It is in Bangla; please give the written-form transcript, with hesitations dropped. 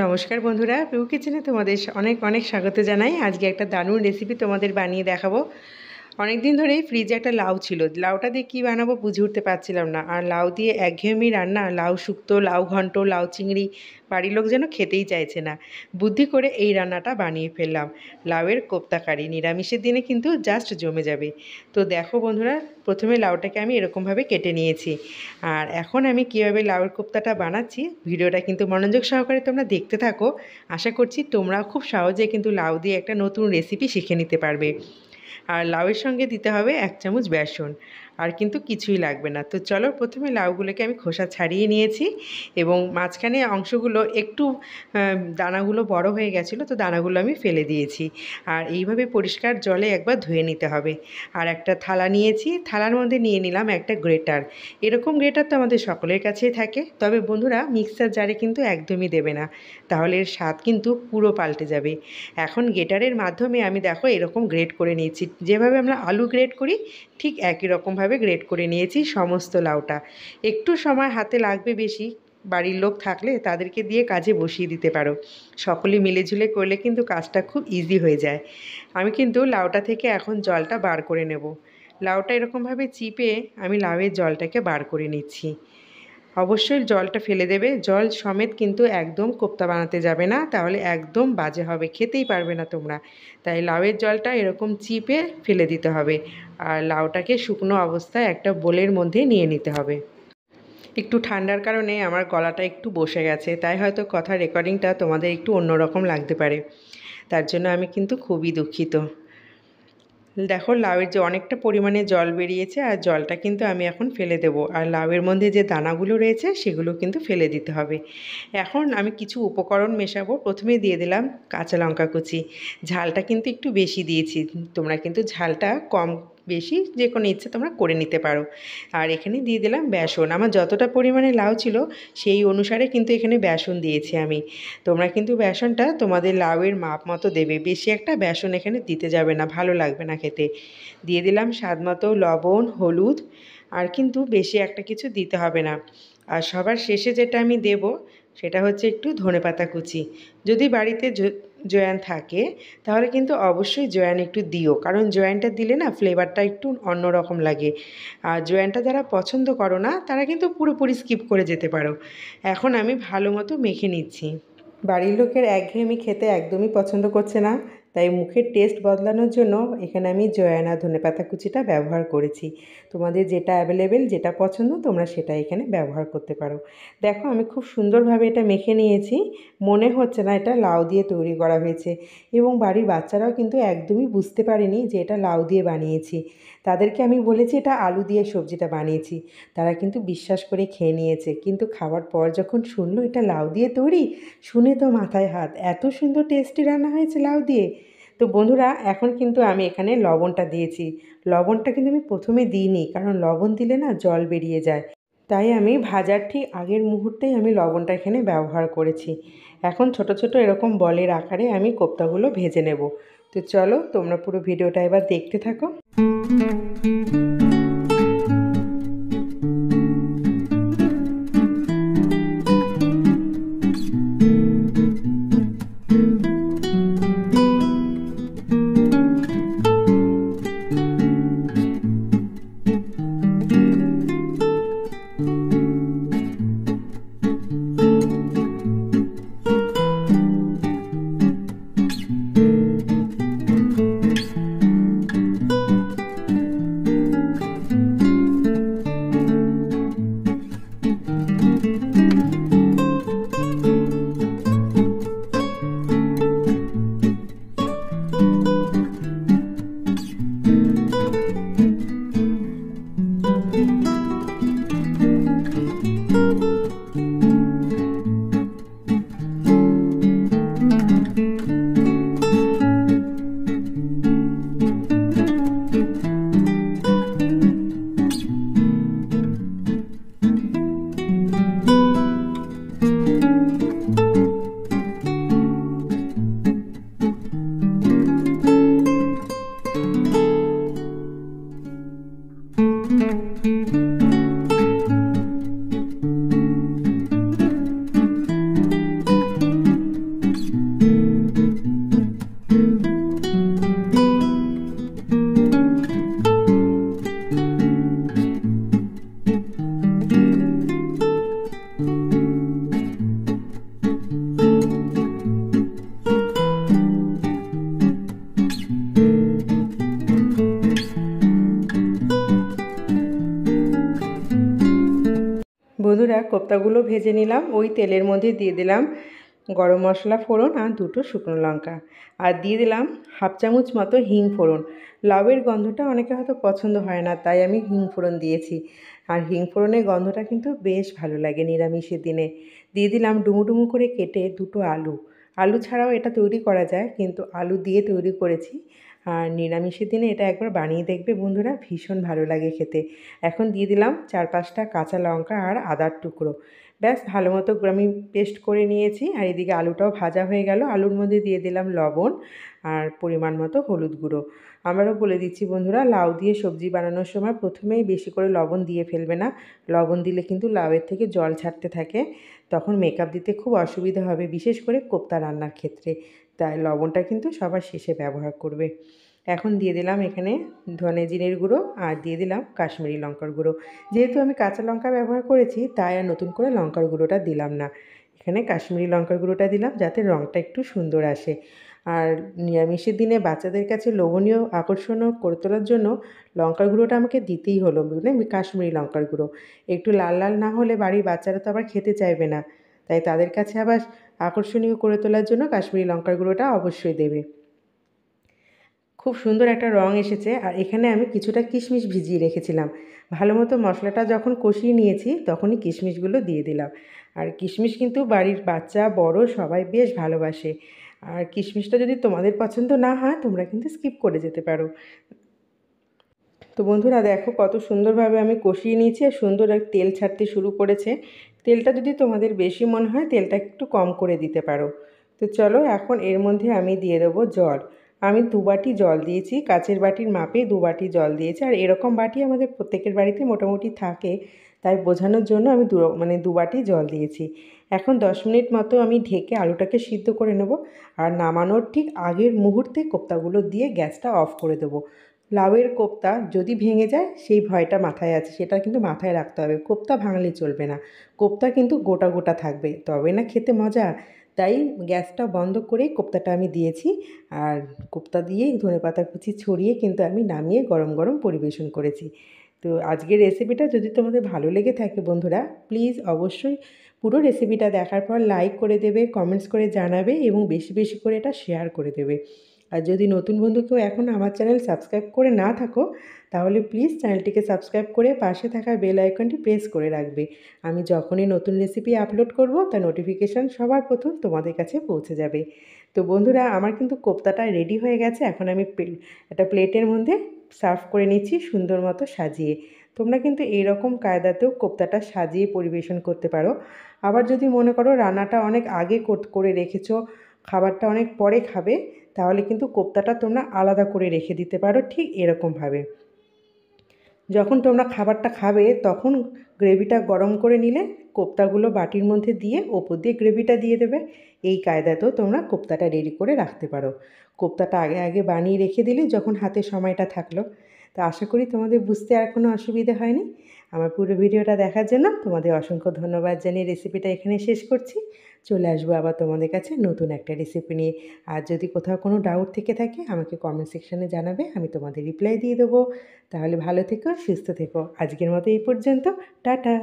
নমস্কার বন্ধুরা, পিউ কিচেনে তোমাদের অনেক অনেক স্বাগত জানাই। আজকে একটা দারুণ রেসিপি তোমাদের বানিয়ে দেখাবো। অনেক দিন ধরেই ফ্রিজে একটা লাউ ছিল, লাউটা দিয়ে কী বানাবো বুঝে উঠতে পারছিলাম না। আর লাউ দিয়ে একঘেয়েমি রান্না, লাউ শুক্তো, লাউ ঘন্ট, লাউ চিংড়ি, বাড়ির লোক যেন খেতেই চাইছে না। বুদ্ধি করে এই রান্নাটা বানিয়ে ফেললাম, লাউয়ের কোপ্তা কারি। নিরামিষের দিনে কিন্তু জাস্ট জমে যাবে। তো দেখো বন্ধুরা, প্রথমে লাউটাকে আমি এরকমভাবে কেটে নিয়েছি। আর এখন আমি কীভাবে লাউয়ের কোপ্তাটা বানাচ্ছি, ভিডিওটা কিন্তু মনোযোগ সহকারে তোমরা দেখতে থাকো। আশা করছি তোমরা খুব সহজে কিন্তু লাউ দিয়ে একটা নতুন রেসিপি শিখে নিতে পারবে। আর লাউয়ের সঙ্গে দিতে হবে 1 চামচ বেসন, আর কিন্তু কিছুই লাগবে না। তো চলো, প্রথমে লাউগুলোকে আমি খোসা ছাড়িয়ে নিয়েছি এবং মাঝখানে অংশগুলো একটু দানাগুলো বড় হয়ে গেছিলো, তো দানাগুলো আমি ফেলে দিয়েছি। আর এইভাবে পরিষ্কার জলে একবার ধুয়ে নিতে হবে। আর একটা থালা নিয়েছি, থালার মধ্যে নিয়ে নিলাম একটা গ্রেটার। এরকম গ্রেটার তো আমাদের সকলের কাছেই থাকে, তবে বন্ধুরা মিক্সার জারে কিন্তু একদমই দেবে না, তাহলে এর স্বাদ কিন্তু পুরো পাল্টে যাবে। এখন গ্রেটারের মাধ্যমে আমি দেখো এরকম গ্রেট করে নিয়েছি, যেভাবে আমরা আলু গ্রেট করি ঠিক একই রকমভাবে গ্রেট করে নিয়েছি সমস্ত লাউটা। একটু সময় হাতে লাগবে বেশি, বাড়ির লোক থাকলে তাদেরকে দিয়ে কাজে বসিয়ে দিতে পারো। সকলে মিলেঝুলে করলে কিন্তু কাজটা খুব ইজি হয়ে যায়। আমি কিন্তু লাউটা থেকে এখন জলটা বার করে নেব। লাউটা এরকমভাবে চিপে আমি লাউয়ের জলটাকে বার করে নিচ্ছি। অবশ্যই জলটা ফেলে দেবে, জল সমেত কিন্তু একদম কোপ্তা বানাতে যাবে না, তাহলে একদম বাজে হবে, খেতেই পারবে না তোমরা। তাই লাউয়ের জলটা এরকম চিপে ফেলে দিতে হবে। আর লাউটাকে শুকনো অবস্থায় একটা বোলের মধ্যে নিয়ে নিতে হবে। একটু ঠান্ডার কারণে আমার গলাটা একটু বসে গেছে, তাই হয়তো কথা রেকর্ডিংটা তোমাদের একটু অন্যরকম লাগতে পারে, তার জন্য আমি কিন্তু খুবই দুঃখিত। দেখো লাউয়ের যে অনেকটা পরিমাণে জল বেরিয়েছে, আর জলটা কিন্তু আমি এখন ফেলে দেব। আর লাউয়ের মধ্যে যে দানাগুলো রয়েছে সেগুলো কিন্তু ফেলে দিতে হবে। এখন আমি কিছু উপকরণ মেশাবো। প্রথমে দিয়ে দিলাম কাঁচা লঙ্কা কুচি। ঝালটা কিন্তু একটু বেশি দিয়েছি, তোমরা কিন্তু ঝালটা কম বেশি যে কোনো ইচ্ছে তোমরা করে নিতে পারো। আর এখানে দিয়ে দিলাম বেসন। আমার যতটা পরিমাণে লাউ ছিল সেই অনুসারে কিন্তু এখানে বেসন দিয়েছি আমি। তোমরা কিন্তু বেসনটা তোমাদের লাউয়ের মাপ মতো দেবে, বেশি একটা বেসন এখানে দিতে যাবে না, ভালো লাগবে না খেতে। দিয়ে দিলাম স্বাদ মতো লবণ, হলুদ, আর কিন্তু বেশি একটা কিছু দিতে হবে না। আর সবার শেষে যেটা আমি দেব সেটা হচ্ছে একটু ধনেপাতা কুচি। যদি বাড়িতে জোয়ান থাকে তাহলে কিন্তু অবশ্যই জোয়ান একটু দিও, কারণ জোয়ানটা দিলে না ফ্লেভারটা একটু অন্যরকম লাগে। আর জোয়ানটা যারা পছন্দ করো না তারা কিন্তু পুরোপুরি স্কিপ করে যেতে পারো। এখন আমি ভালো মতো মেখে নিচ্ছি। বাড়ির লোকের একঘেয়েমি খেতে একদমই পছন্দ করছে না, তাই মুখের টেস্ট বদলানোর জন্য এখানে আমি জোয়ান আর ধনেপাতা কুচিটা ব্যবহার করেছি। তোমাদের যেটা অ্যাভেলেবেল, যেটা পছন্দ তোমরা সেটা এখানে ব্যবহার করতে পারো। দেখো আমি খুব সুন্দরভাবে এটা মেখে নিয়েছি, মনে হচ্ছে না এটা লাউ দিয়ে তৈরি করা হয়েছে। এবং বাড়ির বাচ্চারাও কিন্তু একদমই বুঝতে পারেনি যে এটা লাউ দিয়ে বানিয়েছি। তাদেরকে আমি বলেছি এটা আলু দিয়ে সবজিটা বানিয়েছি, তারা কিন্তু বিশ্বাস করে খেয়ে নিয়েছে। কিন্তু খাওয়ার পর যখন শুনলো এটা লাউ দিয়ে তৈরি, শুনে তো মাথায় হাত, এত সুন্দর টেস্টি রান্না হয়েছে লাউ দিয়ে। তো বন্ধুরা এখন কিন্তু আমি এখানে লবণটা দিয়েছি। লবণটা কিন্তু আমি প্রথমে দিইনি, কারণ লবণ দিলে না জল বেরিয়ে যায়, তাই আমি ভাজার ঠিক আগের মুহূর্তেই আমি লবণটা এখানে ব্যবহার করেছি। এখন ছোট ছোট এরকম বলের আকারে আমি কোপ্তাগুলো ভেজে নেব। তো চলো তোমরা পুরো ভিডিওটা এবার দেখতে থাকো। বন্ধুরা কোপ্তাগুলো ভেজে নিলাম। ওই তেলের মধ্যে দিয়ে দিলাম গরম মশলা ফোড়ন আর 2টো শুকনো লঙ্কা, আর দিয়ে দিলাম হাফ চামচ মতো হিং ফোড়ন। লাউয়ের গন্ধটা অনেকে হয়তো পছন্দ হয় না, তাই আমি হিং ফোড়ন দিয়েছি। আর হিং ফোড়নের গন্ধটা কিন্তু বেশ ভালো লাগে নিরামিষের দিনে। দিয়ে দিলাম ডুমু ডুমু করে কেটে 2টো আলু। আলু ছাড়াও এটা তৈরি করা যায়, কিন্তু আলু দিয়ে তৈরি করেছি। আর নিরামিষের দিনে এটা একবার বানিয়ে দেখবে বন্ধুরা, ভীষণ ভালো লাগে খেতে। এখন দিয়ে দিলাম 4-5টা কাঁচা লঙ্কা আর আদার টুকরো। ব্যাস ভালো মতো আমি পেস্ট করে নিয়েছি। আর এদিকে আলুটাও ভাজা হয়ে গেল। আলুর মধ্যে দিয়ে দিলাম লবণ আর পরিমাণ মতো হলুদ গুঁড়ো। আবারও বলে দিচ্ছি বন্ধুরা, লাউ দিয়ে সবজি বানানোর সময় প্রথমেই বেশি করে লবণ দিয়ে ফেলবে না। লবণ দিলে কিন্তু লাউয়ের থেকে জল ছাড়তে থাকে, তখন মেকআপ দিতে খুব অসুবিধা হবে, বিশেষ করে কোপ্তা রান্নার ক্ষেত্রে। তাই লবণটা কিন্তু সবার শেষে ব্যবহার করবে। এখন দিয়ে দিলাম এখানে ধনে জিরের গুঁড়ো আর দিয়ে দিলাম কাশ্মীরি লঙ্কার গুঁড়ো। যেহেতু আমি কাঁচা লঙ্কা ব্যবহার করেছি, তাই আর নতুন করে লঙ্কার গুঁড়োটা দিলাম না। এখানে কাশ্মীরি লঙ্কার গুঁড়োটা দিলাম যাতে রঙটা একটু সুন্দর আসে। আর নিরামিষের দিনে বাচ্চাদের কাছে লোভনীয় আকর্ষণীয় করে তোলার জন্য লঙ্কার গুঁড়োটা আমাকে দিতেই হলো, মানে কাশ্মীরি লঙ্কার গুঁড়ো। একটু লাল লাল না হলে বাড়ির বাচ্চারা তো আবার খেতে চাইবে না, তাই তাদের কাছে আবার আকর্ষণীয় করে তোলার জন্য কাশ্মীরি লঙ্কার গুঁড়োটা অবশ্যই দেবে। খুব সুন্দর একটা রং এসেছে। আর এখানে আমি কিছুটা কিশমিশ ভিজিয়ে রেখেছিলাম। ভালো মতো মশলাটা যখন কষিয়ে নিয়েছি, তখনই কিশমিশগুলো দিয়ে দিলাম। আর কিশমিশ কিন্তু বাড়ির বাচ্চা বড় সবাই বেশ ভালোবাসে। আর কিশমিশটা যদি তোমাদের পছন্দ না হয়, তোমরা কিন্তু স্কিপ করে যেতে পারো। তো বন্ধুরা দেখো কত সুন্দরভাবে আমি কষিয়ে নিয়েছি, আর সুন্দর এক তেল ছাড়তে শুরু করেছে। তেলটা যদি তোমাদের বেশি মনে হয়, তেলটা একটু কম করে দিতে পারো। তো চলো এখন এর মধ্যে আমি দিয়ে দেবো জল। আমি 2 বাটি জল দিয়েছি, কাচের বাটির মাপে 2 বাটি জল দিয়েছি। আর এরকম বাটি আমাদের প্রত্যেকের বাড়িতে মোটামুটি থাকে, তাই বোঝানোর জন্য আমি 2 বাটি জল দিয়েছি। এখন 10 মিনিট মতো আমি ঢেকে আলুটাকে সিদ্ধ করে নেব। আর নামানোর ঠিক আগের মুহূর্তে কোপ্তাগুলো দিয়ে গ্যাসটা অফ করে দেবো। লাউয়ের কোপ্তা যদি ভেঙে যায় সেই ভয়টা মাথায় আছে, সেটা কিন্তু মাথায় রাখতে হবে। কোপ্তা ভাঙলে চলবে না, কোপ্তা কিন্তু গোটা গোটা থাকবে, তবে না খেতে মজা। তাই গ্যাসটা বন্ধ করেই কোপ্তাটা আমি দিয়েছি। আর কোপ্তা দিয়েই ধনেপাতা কুচি ছড়িয়ে কিন্তু আমি নামিয়ে গরম গরম পরিবেশন করেছি। তো আজকের রেসিপিটা যদি তোমাদের ভালো লেগে থাকে বন্ধুরা, প্লিজ অবশ্যই পুরো রেসিপিটা দেখার পর লাইক করে দেবে, কমেন্টস করে জানাবে এবং বেশি বেশি করে এটা শেয়ার করে দেবে। আর যদি নতুন বন্ধু কেউ এখনও আমার চ্যানেল সাবস্ক্রাইব করে না থাকো, তাহলে প্লিজ চ্যানেলটিকে সাবস্ক্রাইব করে পাশে থাকা বেল আইকনটি প্রেস করে রাখবে। আমি যখনই নতুন রেসিপি আপলোড করব, তার নোটিফিকেশান সবার প্রথম তোমাদের কাছে পৌঁছে যাবে। তো বন্ধুরা আমার কিন্তু কোপ্তাটা রেডি হয়ে গেছে। এখন আমি একটা প্লেটের মধ্যে সার্ভ করে নিচ্ছি সুন্দর মতো সাজিয়ে। তোমরা কিন্তু এইরকম কায়দাতেও কোপ্তাটা সাজিয়ে পরিবেশন করতে পারো। আবার যদি মনে করো রান্নাটা অনেক আগে করে রেখেছো, খাবারটা অনেক পরে খাবে, তাহলে কিন্তু কোপ্তাটা তোমরা আলাদা করে রেখে দিতে পারো ঠিক এরকমভাবে। যখন তোমরা খাবারটা খাবে তখন গ্রেভিটা গরম করে নিলে কোপ্তাগুলো বাটির মধ্যে দিয়ে ওপর দিয়ে গ্রেভিটা দিয়ে দেবে। এই কায়দাতেও তোমরা কোপ্তাটা রেডি করে রাখতে পারো। কোপ্তাটা আগে আগে বানিয়ে রেখে দিলে যখন হাতে সময়টা থাকলো। তো আশা করি তোমাদের বুঝতে আর কোনো অসুবিধা হয়নি। আমার পুরো ভিডিওটা দেখার জন্য তোমাদের অসংখ্য ধন্যবাদ জানিয়ে রেসিপিটা এখানে শেষ করছি। চলে আসবো আবার তোমাদের কাছে নতুন একটা রেসিপি নিয়ে। আর যদি কোথাও কোনো ডাউট থেকে থাকে আমাকে কমেন্ট সেকশানে জানাবে, আমি তোমাদের রিপ্লাই দিয়ে দেবো। তাহলে ভালো থেকো, সুস্থ থেকো। আজকের মতো এই পর্যন্ত। টাটা।